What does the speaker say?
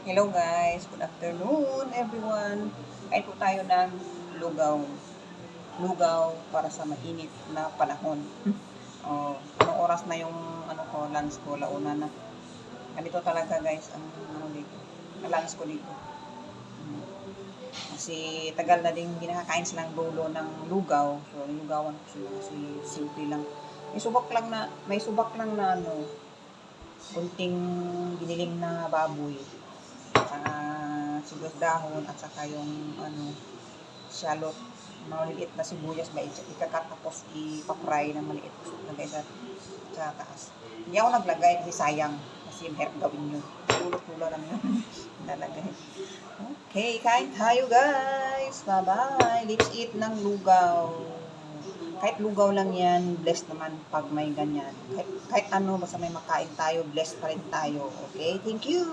Hello guys, good afternoon everyone. Kain po tayo ng lugaw. Lugaw para sa mainit na panahon. Oh, anong oras na yung lunch ko, launa na. Ganito talaga guys ang dito. Ang lunch ko dito. Hmm. Kasi tagal na din kinakain silang dulo ng lugaw. So, lugawan ko sila kasi simple lang. May subak lang na kunting giniling na baboy. Saka sibuyas dahon at saka yung shallot, maliliit na sibuyas ba ikakat tapos ipapry ng maliit lagay sa taas. Hindi ako naglagay kasi sayang kasi mahirap gawin yun. Tulot-tulo lang yun. Nalagay. Okay, kain tayo guys. Bye-bye. Let's eat ng lugaw. Kahit lugaw lang yan, blessed naman pag may ganyan. Kahit ano, basta may makain tayo, blessed pa rin tayo. Okay, thank you.